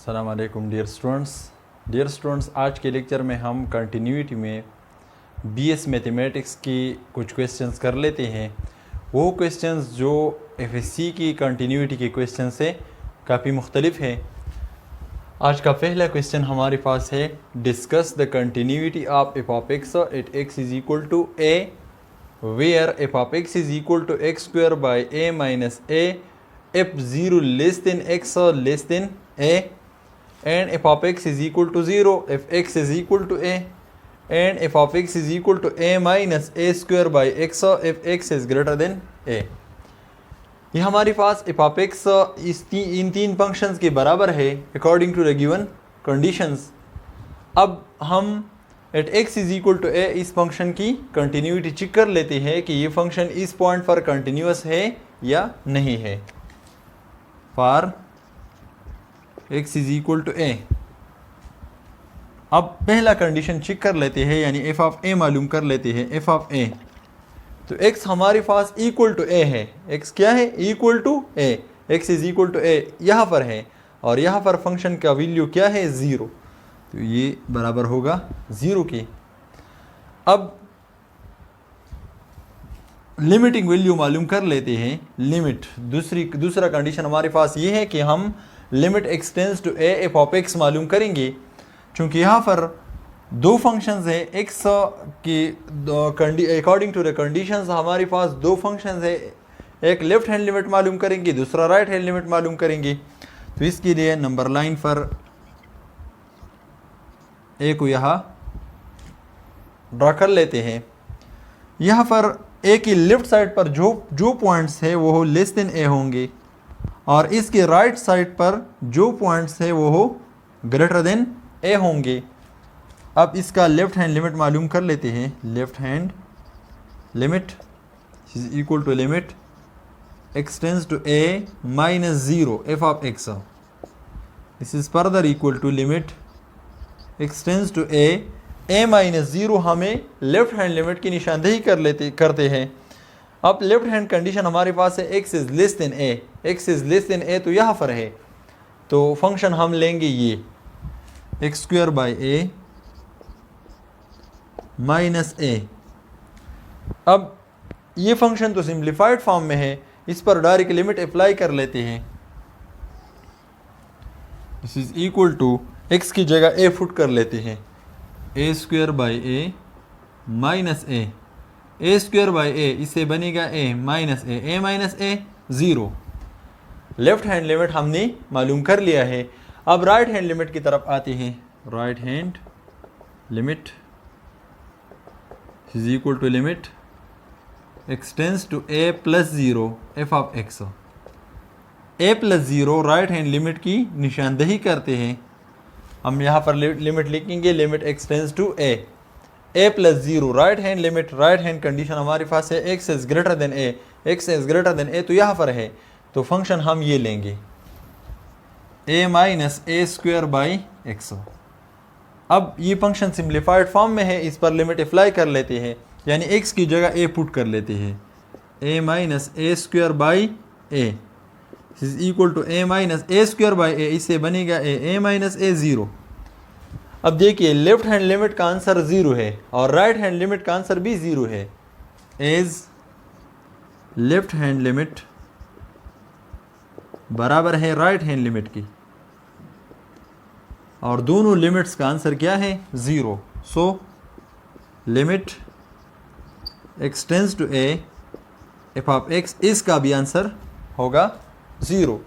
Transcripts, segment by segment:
अस्सलाम वालेकुम dear students, आज के लेक्चर में हम कंटिन्यूटी में बीएस मैथमेटिक्स की कुछ क्वेश्चंस कर लेते हैं। वो क्वेश्चंस जो एफएससी की कंटिन्यूटी के क्वेश्चन से काफ़ी मुख्तलिफ है। आज का पहला क्वेश्चन हमारे पास है, discuss the continuity of f of x at x is equal to a where f of x is equal to x square by A minus a f zero less than x less than a and f of x is equal to 0 if x is equal to a and f of x is equal to a minus a square by x if x is greater than a। ये हमारे पास f of x इन तीन functions के बराबर है according to the given conditions. अब हम at x is equal to a इस function की कंटिन्यूटी चेक कर लेते हैं कि ये फंक्शन इस पॉइंट पर कंटिन्यूअस है या नहीं है। For x is equal to a, अब पहला कंडीशन चेक कर लेते हैं, यानी f ऑफ a मालूम कर लेते हैं। f ऑफ a, तो x हमारे पास इक्वल टू a है। x क्या है? Equal to a। x is equal to a यहाँ पर है और यहाँ पर फंक्शन का वैल्यू क्या है? 0। तो ये बराबर होगा 0 के। अब लिमिटिंग वैल्यू मालूम कर लेते हैं। लिमिट दूसरा कंडीशन हमारे पास ये है कि हम limit x tends to a f of x मालूम करेंगे। चूँकि यहाँ पर दो फंक्शंस हैं एक्स की अकॉर्डिंग टू द कंडीशंस हमारे पास दो फंक्शंस है, एक लेफ्ट हैंड लिमिट मालूम करेंगे, दूसरा राइट हैंड लिमिट मालूम करेंगे। तो इसके लिए नंबर लाइन पर ए को यहाँ ड्रा कर लेते हैं। यहाँ पर ए की लेफ्ट साइड पर जो पॉइंट्स है वो लेस देन ए होंगे और इसके राइट साइड पर जो पॉइंट्स है वो ग्रेटर देन ए होंगे। अब इसका लेफ्ट हैंड लिमिट मालूम कर लेते हैं। Left hand limit is equal to limit x tends to a minus 0 f of x. This is further equal to limit x tends to a minus 0। हमें लेफ्ट हैंड लिमिट की निशानदेही करते हैं। अब लेफ्ट हैंड कंडीशन हमारे पास है x is less than a। x is less than a तो यहाँ पर है, तो फंक्शन हम लेंगे ये x square by A minus a। अब ये फंक्शन तो सिंप्लीफाइड फॉर्म में है, इस पर डायरेक्ट लिमिट अप्लाई कर लेते हैं। This is equal to x की जगह a फुट कर लेते हैं, A square by A minus A square by A, इससे बनेगा a minus A 0। Left hand limit हमने मालूम कर लिया है। अब राइट हैंड लिमिट की तरफ आते हैं। Right hand limit is equal to limit x tends to a plus 0 f of x. a plus 0 right hand limit की निशानदेही करते हैं। हम यहाँ पर लिमिट लिखेंगे limit x tends to a plus 0 right hand limit. Right hand condition हमारे पास है x is greater than a। x is greater than a तो यहाँ पर है, तो फंक्शन हम ये लेंगे a minus A square by x. अब ये फंक्शन सिंप्लीफाइड फॉर्म में है, इस पर लिमिट अप्लाई कर लेते हैं, यानी x की जगह a पुट कर लेते हैं। a minus A square by A is equal to a minus A square by A, इससे बनेगा a माइनस ए 0। अब देखिए लेफ्ट हैंड लिमिट का आंसर 0 है और राइट हैंड लिमिट का आंसर भी 0 है। एज लेफ्ट हैंड लिमिट बराबर है राइट हैंड लिमिट की और दोनों लिमिट्स का आंसर क्या है? 0। So limit x tends to a f of x, इसका भी आंसर होगा 0।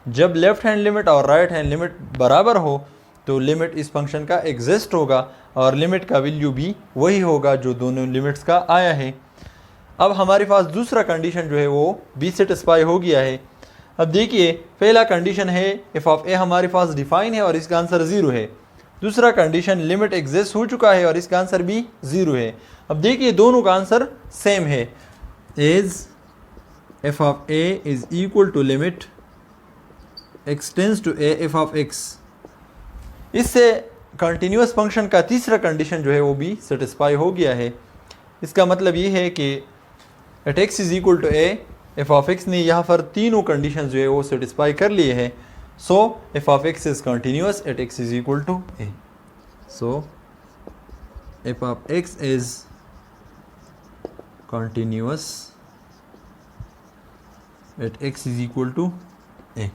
जब लेफ्ट हैंड लिमिट और राइट हैंड लिमिट बराबर हो तो लिमिट इस फंक्शन का एग्जिस्ट होगा और लिमिट का वैल्यू भी वही होगा जो दोनों लिमिट्स का आया है। अब हमारे पास दूसरा कंडीशन जो है वो भी सेटिस्फाई हो गया है। अब देखिए पहला कंडीशन है एफ ऑफ ए हमारे पास डिफाइन है और इसका आंसर 0 है। दूसरा कंडीशन लिमिट एग्जिस्ट हो चुका है और इसका आंसर भी 0 है। अब देखिए दोनों का आंसर सेम है। As f of a is equal to limit x tends to a f of x. इससे कंटिन्यूअस फंक्शन का तीसरा कंडीशन जो है वो भी सेटिस्फाई हो गया है। इसका मतलब ये है कि at x is equal to a f of x ने यहाँ पर तीनों कंडीशन जो है वो सेटिस्फाई कर लिए हैं। So f of x is continuous at x is equal to a. So f of x is continuous at x is equal to a.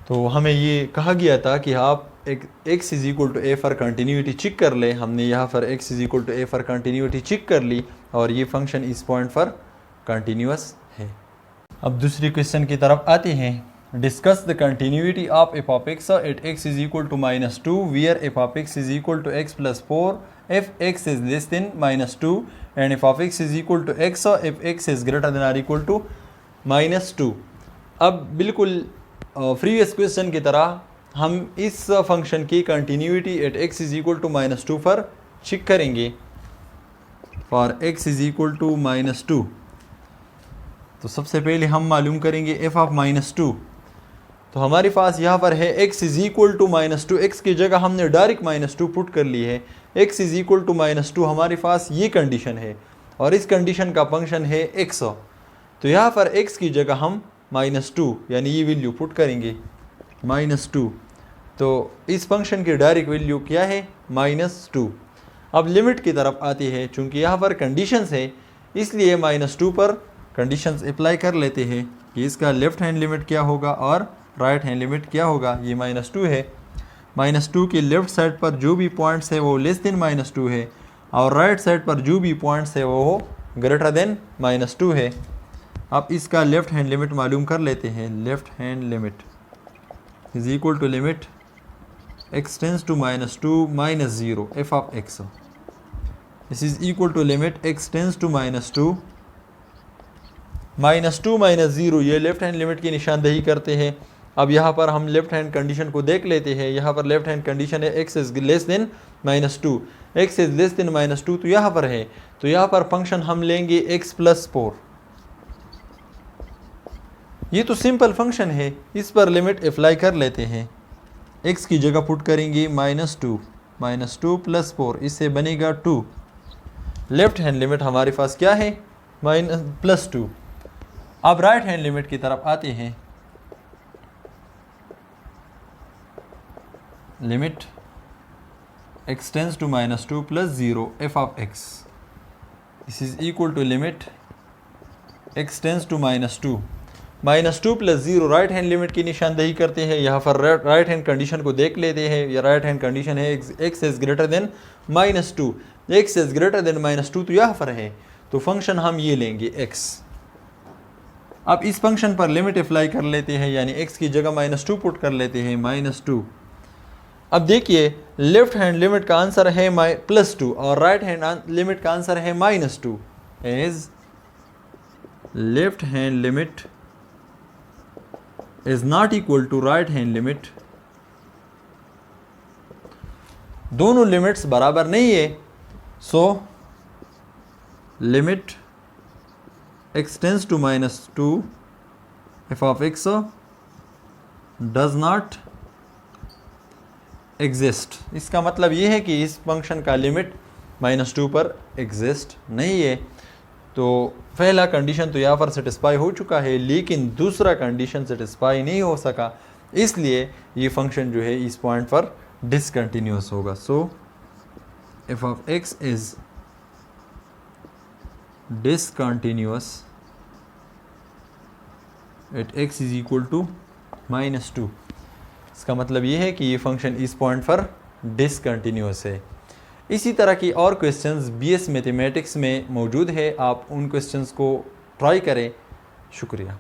तो हमें ये कहा गया था कि आप एक x is equal to a for continuity check कर ले। हमने यहाँ पर x is equal to a for continuity check कर ली और ये फंक्शन इस पॉइंट पर कंटिन्यूस है। अब दूसरी क्वेश्चन की तरफ आते हैं। Discuss the continuity of f of x at x is equal to -2 where f of x is equal to x plus 4 if x is less than -2 and f of x is equal to x if x is greater than or equal to -2। अब बिल्कुल previous question की तरह हम इस function की continuity at x is equal to -2 पर check करेंगे। For x is equal to -2 तो सबसे पहले हम मालूम करेंगे f ऑफ -2। तो हमारे पास यहाँ पर है x is equal to -2, x की जगह हमने डायरेक्ट -2 पुट कर ली है। x इज इक्वल टू -2 हमारे पास ये कंडीशन है और इस कंडीशन का फंक्शन है x। तो यहाँ पर x की जगह हम -2 यानी ये वैल्यू पुट करेंगे -2। तो इस फंक्शन की डायरेक्ट वैल्यू क्या है -2। अब लिमिट की तरफ आती है, चूँकि यहाँ पर कंडीशंस है इसलिए -2 पर कंडीशंस अप्लाई कर लेते हैं कि इसका लेफ़्ट हैंड लिमिट क्या होगा और राइट हैंड लिमिट क्या होगा। ये -2 है, -2 की लेफ़्ट साइड पर जो भी पॉइंट्स है वो लेस देन -2 है और राइट साइड पर जो भी पॉइंट्स है वो ग्रेटर देन -2 है। अब इसका लेफ़्ट हैंड लिमिट मालूम कर लेते हैं। Left hand limit is equal to limit x tends to -2 -0 f of x। This is equal to limit x tends to -2 -0 ये लेफ़्ट हैंड लिमिट की निशानदेही करते हैं। अब यहाँ पर हम लेफ़्ट हैंड कंडीशन को देख लेते हैं। यहाँ पर लेफ़्ट हैंड कंडीशन है x is less than -2, x is less than -2 तो यहाँ पर है। तो यहाँ पर फंक्शन हम लेंगे x प्लस 4। ये तो सिंपल फंक्शन है, इस पर लिमिट अप्लाई कर लेते हैं। x की जगह पुट करेंगे -2 प्लस 4, इससे बनेगा 2। लेफ़्ट हैंड लिमिट हमारे पास क्या है +2। अब राइट हैंड लिमिट की तरफ आते हैं। Limit x tends to -2 plus 0 f of x। This is equal to limit x tends to -2 -2 plus 0 right hand limit की निशानदेही करते हैं। यहाँ पर राइट हैंड कंडीशन को देख लेते हैं। यह राइट हैंड कंडीशन है x is greater then -2, x is greater then -2 तो यहाँ पर है। तो फंक्शन हम ये लेंगे x। अब इस फंक्शन पर लिमिट अप्लाई कर लेते हैं, यानी x की जगह -2 पुट कर लेते हैं -2। अब देखिए लेफ्ट हैंड लिमिट का आंसर है +2 और राइट हैंड लिमिट का आंसर है -2। As left hand limit is not equal to right hand limit. दोनों लिमिट्स बराबर नहीं है। So limit x tends to -2 f of x does not exist. इसका मतलब ये है कि इस फंक्शन का लिमिट -2 पर एग्जिस्ट नहीं है। तो पहला कंडीशन तो यहाँ पर सेटिस्फाई हो चुका है, लेकिन दूसरा कंडीशन सेटिस्फाई नहीं हो सका, इसलिए ये फंक्शन जो है इस पॉइंट पर डिसकंटिन्यूस होगा। सो f of x is discontinuous at x is equal to -2। इसका मतलब ये है कि ये फंक्शन इस पॉइंट पर डिसकंटिन्यूस है। इसी तरह की और क्वेश्चंस BS मैथमेटिक्स में मौजूद है, आप उन क्वेश्चंस को ट्राई करें। शुक्रिया।